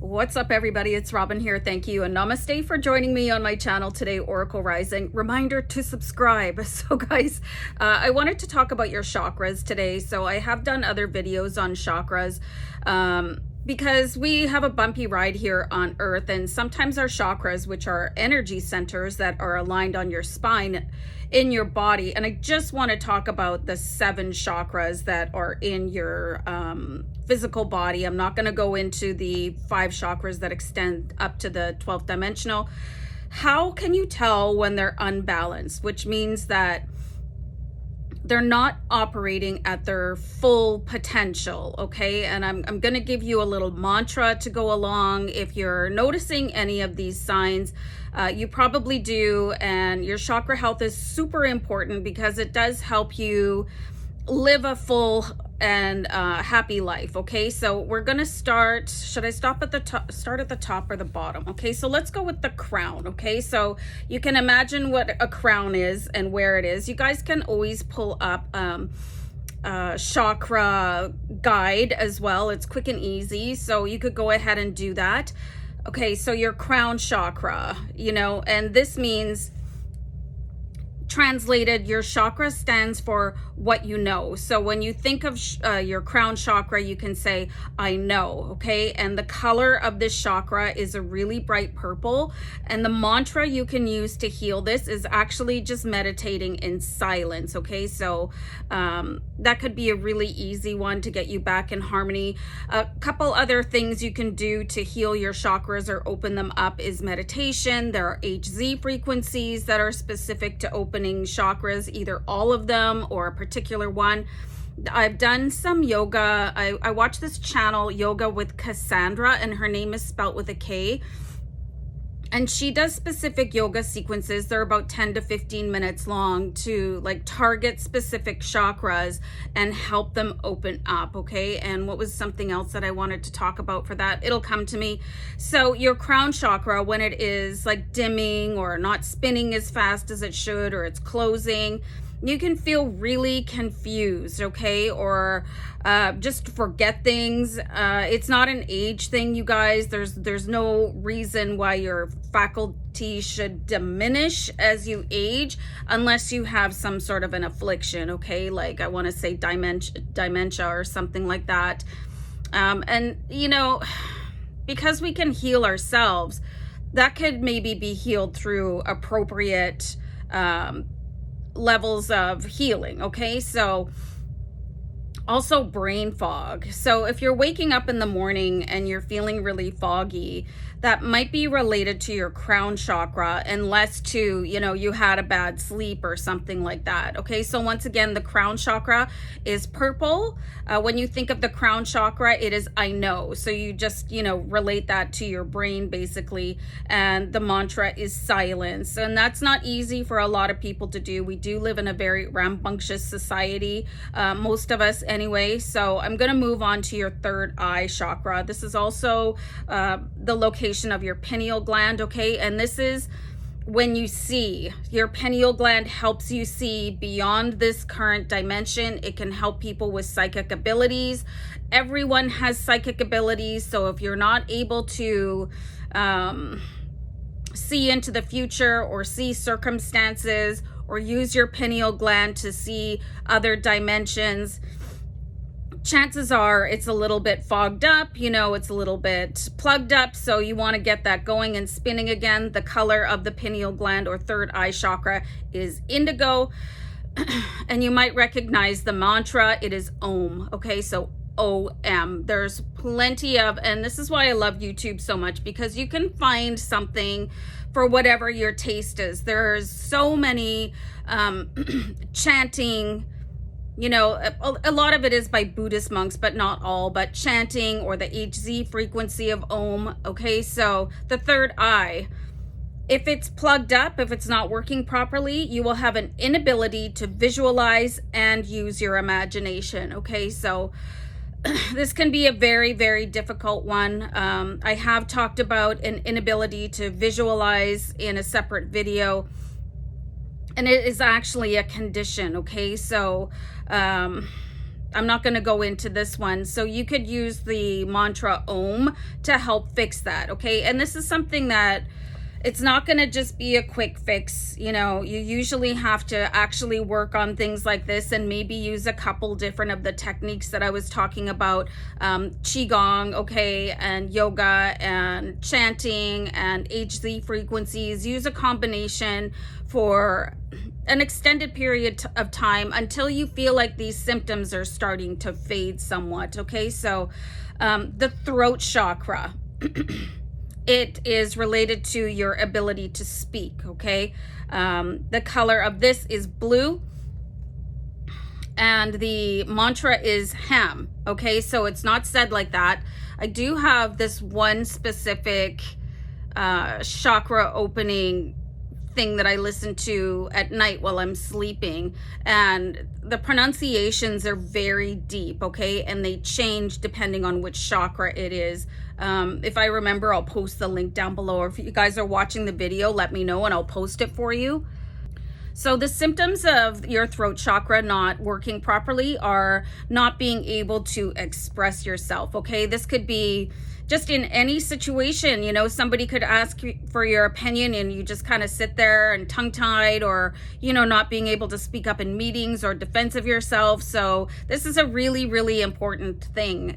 What's up, everybody? It's Robin here. Thank you and namaste for joining me on my channel today, Oracle Rising. Reminder to subscribe. So guys, I wanted to talk about your chakras today. So I have done other videos on chakras because we have a bumpy ride here on Earth, and sometimes our chakras, which are energy centers that are aligned on your spine in your body, and I just want to talk about the 7 chakras that are in your physical body. I'm not going to go into the 5 chakras that extend up to the 12th dimensional. How can you tell when they're unbalanced, which means that they're not operating at their full potential? Okay, and I'm going to give you a little mantra to go along. If you're noticing any of these signs, you probably do, and your chakra health is super important because it does help you live a full and happy life. Okay, so we're gonna start. Should I start at the top or the bottom? Okay, so let's go with the crown. Okay, so you can imagine what a crown is and where it is. You guys can always pull up chakra guide as well. It's quick and easy, so you could go ahead and do that. Okay, so your crown chakra, and this means, translated, your chakra stands for what you know. So when you think of your crown chakra, you can say, I know. Okay, and the color of this chakra is a really bright purple, and the mantra you can use to heal this is actually just meditating in silence. Okay, so that could be a really easy one to get you back in harmony. A couple other things you can do to heal your chakras or open them up is meditation. There are HZ frequencies that are specific to opening chakras, either all of them or a particular one. I've done some yoga. I watch this channel, Yoga with Cassandra, and her name is spelt with a K. And she does specific yoga sequences. They're about 10 to 15 minutes long to target specific chakras and help them open up. Okay, and what was something else that I wanted to talk about for that? It'll come to me. So your crown chakra, when it is dimming or not spinning as fast as it should, or it's closing, you can feel really confused, okay, or just forget things. It's not an age thing, you guys. There's no reason why your faculty should diminish as you age unless you have some sort of an affliction, okay, I want to say dementia or something like that. And because we can heal ourselves, that could maybe be healed through appropriate levels of healing. Okay, so also brain fog. So if you're waking up in the morning and you're feeling really foggy, that might be related to your crown chakra, unless you had a bad sleep or something like that. Okay, so once again, the crown chakra is purple. When you think of the crown chakra, it is I know. So you just relate that to your brain basically, and the mantra is silence. And that's not easy for a lot of people to do. We do live in a very rambunctious society, most of us anyway. So I'm going to move on to your third eye chakra. This is also the location of your pineal gland. Okay, and this is when you see. Your pineal gland helps you see beyond this current dimension. It can help people with psychic abilities. Everyone has psychic abilities, so if you're not able to see into the future or see circumstances or use your pineal gland to see other dimensions, chances are it's a little bit fogged up, it's a little bit plugged up, so you want to get that going and spinning again. The color of the pineal gland or third eye chakra is indigo, and you might recognize the mantra. It is Om. Okay, so OM. There's plenty of, and this is why I love YouTube so much, because you can find something for whatever your taste is. There's so many chanting. A lot of it is by Buddhist monks, but not all, but chanting or the HZ frequency of Om. Okay, so the third eye, if it's plugged up, if it's not working properly, you will have an inability to visualize and use your imagination. Okay, so this can be a very, very difficult one. I have talked about an inability to visualize in a separate video, and it is actually a condition. Okay, so I'm not going to go into this one. So you could use the mantra Om to help fix that, okay? And this is something that it's not going to just be a quick fix. You know, you usually have to actually work on things like this and maybe use a couple different of the techniques that I was talking about, Qigong, okay, and yoga and chanting and HZ frequencies. Use a combination for an extended period of time until you feel like these symptoms are starting to fade somewhat, okay? So the throat chakra. It is related to your ability to speak, okay? The color of this is blue, and the mantra is Ham, okay? So it's not said like that. I do have this one specific chakra opening thing that I listen to at night while I'm sleeping, and the pronunciations are very deep, okay? And they change depending on which chakra it is. If I remember, I'll post the link down below, or if you guys are watching the video, let me know and I'll post it for you. So the symptoms of your throat chakra not working properly are not being able to express yourself, okay? This could be just in any situation. You know, somebody could ask for your opinion and you just kind of sit there and tongue-tied, or, you know, not being able to speak up in meetings or defense of yourself. So this is a really, really important thing.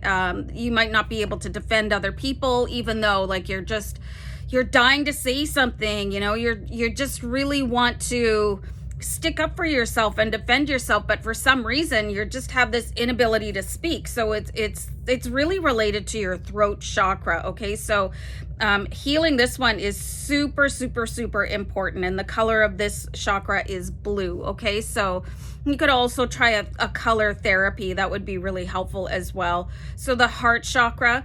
You might not be able to defend other people, even though like you're dying to say something, you know, you just really want to stick up for yourself and defend yourself, but for some reason you just have this inability to speak. So it's really related to your throat chakra, okay? So healing this one is super, super, super important, and the color of this chakra is blue, okay? So you could also try a color therapy. That would be really helpful as well. So the heart chakra,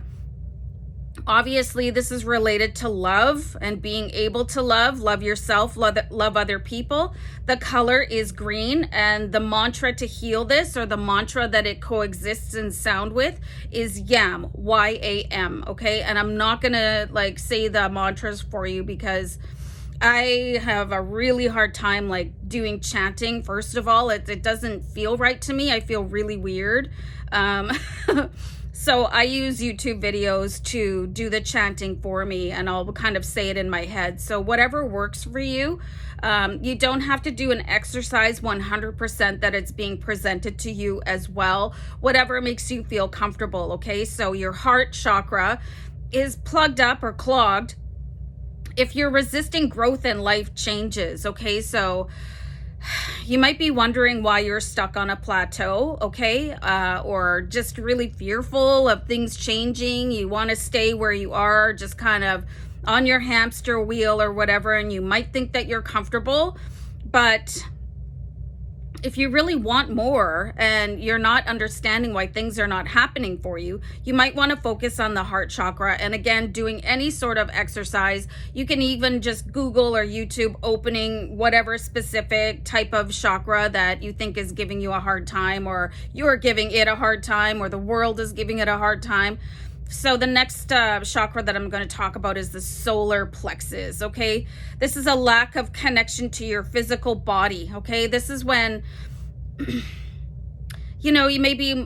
obviously this is related to love and being able to love yourself, love other people. The color is green, and the mantra to heal this, or the mantra that it coexists in sound with, is YAM, Y-A-M, okay? And I'm not gonna like say the mantras for you because I have a really hard time like doing chanting. First of all, it doesn't feel right to me. I feel really weird. So I use YouTube videos to do the chanting for me, and I'll kind of say it in my head. So whatever works for you. You don't have to do an exercise 100% that it's being presented to you as well. Whatever makes you feel comfortable, okay? So your heart chakra is plugged up or clogged if you're resisting growth and life changes, okay? So you might be wondering why you're stuck on a plateau, okay? Or just really fearful of things changing. You want to stay where you are, just kind of on your hamster wheel or whatever, and you might think that you're comfortable, but if you really want more and you're not understanding why things are not happening for you, you might want to focus on the heart chakra. And again, doing any sort of exercise. You can even just Google or YouTube opening whatever specific type of chakra that you think is giving you a hard time, or you're giving it a hard time, or the world is giving it a hard time. So the next chakra that I'm going to talk about is the solar plexus, okay? This is a lack of connection to your physical body, okay? This is when, you know, you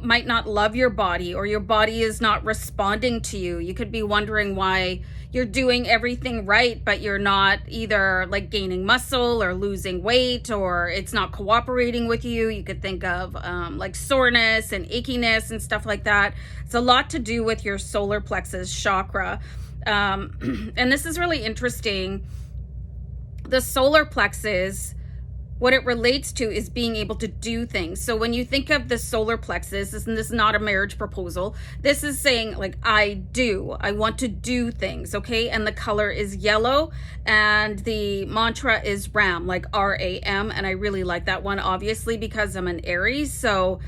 might not love your body, or your body is not responding to you. You could be wondering why you're doing everything right, but you're not either like gaining muscle or losing weight, or it's not cooperating with you. You could think of like soreness and achiness and stuff like that. It's a lot to do with your solar plexus chakra. And this is really interesting. The solar plexus, what it relates to is being able to do things. So when you think of the solar plexus, this is not a marriage proposal. This is saying like, I want to do things, okay? And the color is yellow, and the mantra is Ram, like R-A-M. And I really like that one, obviously, because I'm an Aries. So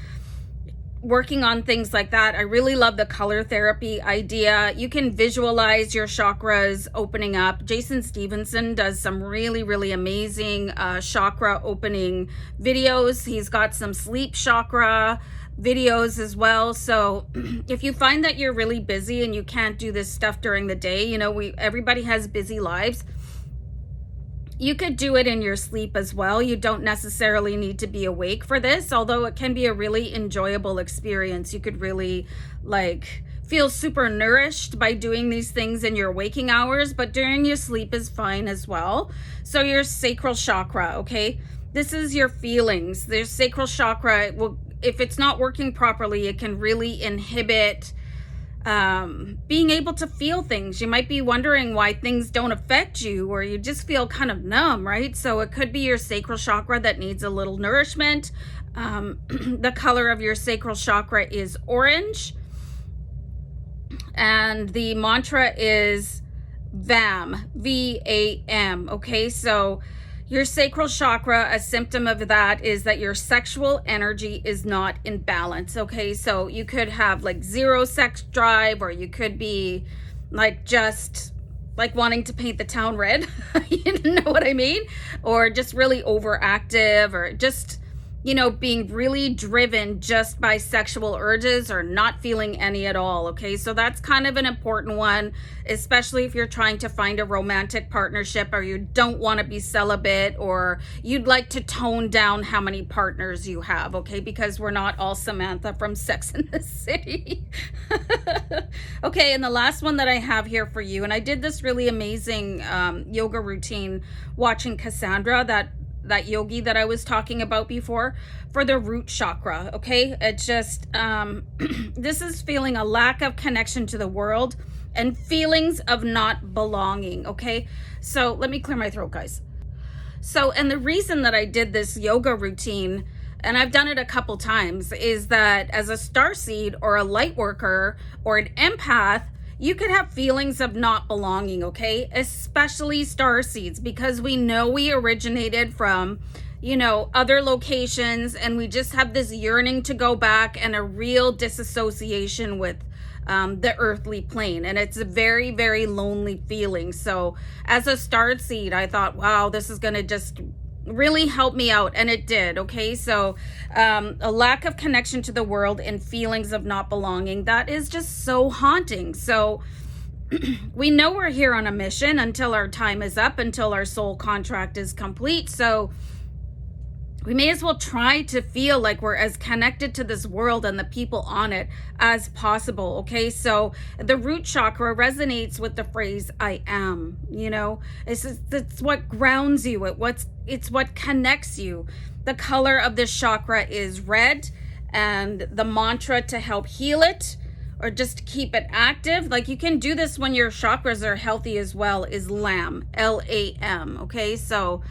working on things like that. I really love the color therapy idea. You can visualize your chakras opening up. Jason Stevenson does some really, really amazing chakra opening videos. He's got some sleep chakra videos as well. So if you find that you're really busy and you can't do this stuff during the day, you know, everybody has busy lives. You could do it in your sleep as well. You don't necessarily need to be awake for this, although it can be a really enjoyable experience. You could really like feel super nourished by doing these things in your waking hours, but during your sleep is fine as well. So your sacral chakra, okay? This is your feelings. Their sacral chakra will, if it's not working properly, it can really inhibit being able to feel things. You might be wondering why things don't affect you, or you just feel kind of numb, right? So it could be your sacral chakra that needs a little nourishment. The color of your sacral chakra is orange, and the mantra is VAM, V-A-M, okay? So your sacral chakra, a symptom of that is that your sexual energy is not in balance, okay? So you could have like zero sex drive, or you could be like just like wanting to paint the town red, you know what I mean? Or just really overactive, or just, you know, being really driven just by sexual urges, or not feeling any at all, okay? So that's kind of an important one, especially if you're trying to find a romantic partnership, or you don't want to be celibate, or you'd like to tone down how many partners you have, okay? Because we're not all Samantha from Sex and the City. Okay, and the last one that I have here for you, and I did this really amazing yoga routine watching Cassandra, that yogi that I was talking about before, for the root chakra, okay? It's just, this is feeling a lack of connection to the world and feelings of not belonging, okay? So let me clear my throat, guys. So, and the reason that I did this yoga routine, and I've done it a couple times, is that as a starseed or a light worker or an empath, you could have feelings of not belonging, okay? Especially starseeds, because we know we originated from, you know, other locations, and we just have this yearning to go back and a real disassociation with the earthly plane. And it's a very, very lonely feeling. So as a starseed, I thought, wow, this is going to just really help me out, and it did, okay? So a lack of connection to the world and feelings of not belonging, that is just so haunting. So we know we're here on a mission until our time is up, until our soul contract is complete. So we may as well try to feel like we're as connected to this world and the people on it as possible, okay? So the root chakra resonates with the phrase I am, you know? It's what grounds you, it's what connects you. The color of this chakra is red, and the mantra to help heal it, or just to keep it active, like you can do this when your chakras are healthy as well, is LAM, L-A-M, okay? So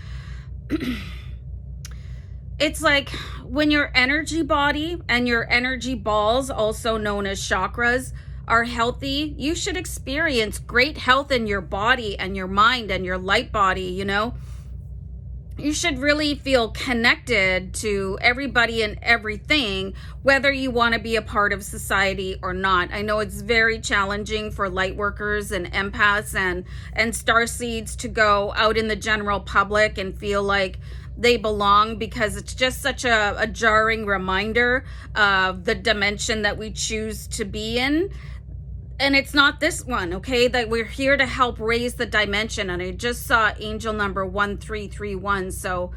it's like when your energy body and your energy balls, also known as chakras, are healthy, you should experience great health in your body and your mind and your light body, you know? You should really feel connected to everybody and everything, whether you want to be a part of society or not. I know it's very challenging for light workers and empaths and starseeds to go out in the general public and feel like they belong, because it's just such a jarring reminder of the dimension that we choose to be in. And it's not this one, okay? That we're here to help raise the dimension. And I just saw angel number 1331. So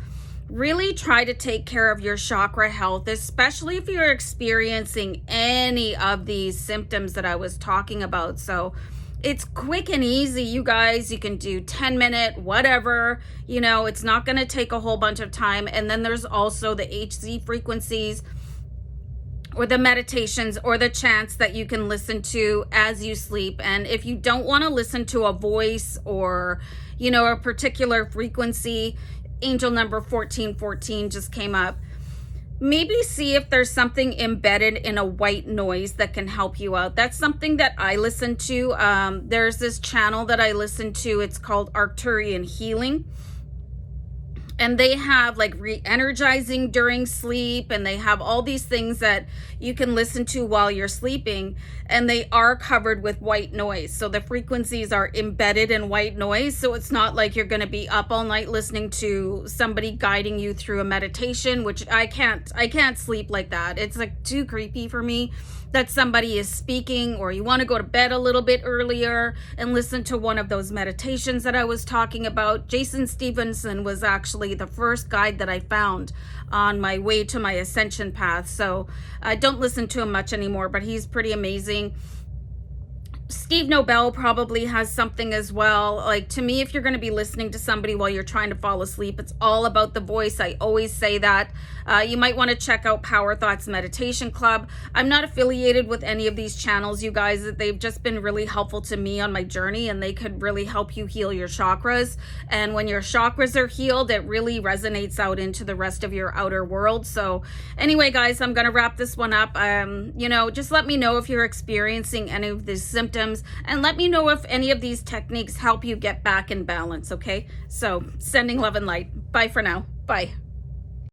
really try to take care of your chakra health, especially if you're experiencing any of these symptoms that I was talking about. So it's quick and easy, you guys. You can do 10-minute, whatever, you know, it's not going to take a whole bunch of time. And then there's also the HZ frequencies, or the meditations, or the chants that you can listen to as you sleep. And if you don't want to listen to a voice or, you know, a particular frequency, angel number 1414 just came up. Maybe see if there's something embedded in a white noise that can help you out. That's something that I listen to. There's this channel that I listen to. It's called Arcturian Healing. And they have like re-energizing during sleep, and they have all these things that you can listen to while you're sleeping, and they are covered with white noise. So the frequencies are embedded in white noise. So it's not like you're going to be up all night listening to somebody guiding you through a meditation, which I can't sleep like that. It's like too creepy for me. that somebody is speaking, or you want to go to bed a little bit earlier and listen to one of those meditations that I was talking about. Jason Stevenson was actually the first guide that I found on my way to my ascension path. So I don't listen to him much anymore, but he's pretty amazing. Steve Nobel probably has something as well. Like, to me, if you're going to be listening to somebody while you're trying to fall asleep, it's all about the voice. I always say that. You might want to check out Power Thoughts Meditation Club. I'm not affiliated with any of these channels, you guys. They've just been really helpful to me on my journey, and they could really help you heal your chakras. And when your chakras are healed, it really resonates out into the rest of your outer world. So anyway, guys, I'm going to wrap this one up. Just let me know if you're experiencing any of these symptoms, and let me know if any of these techniques help you get back in balance, okay? So sending love and light. Bye for now. Bye.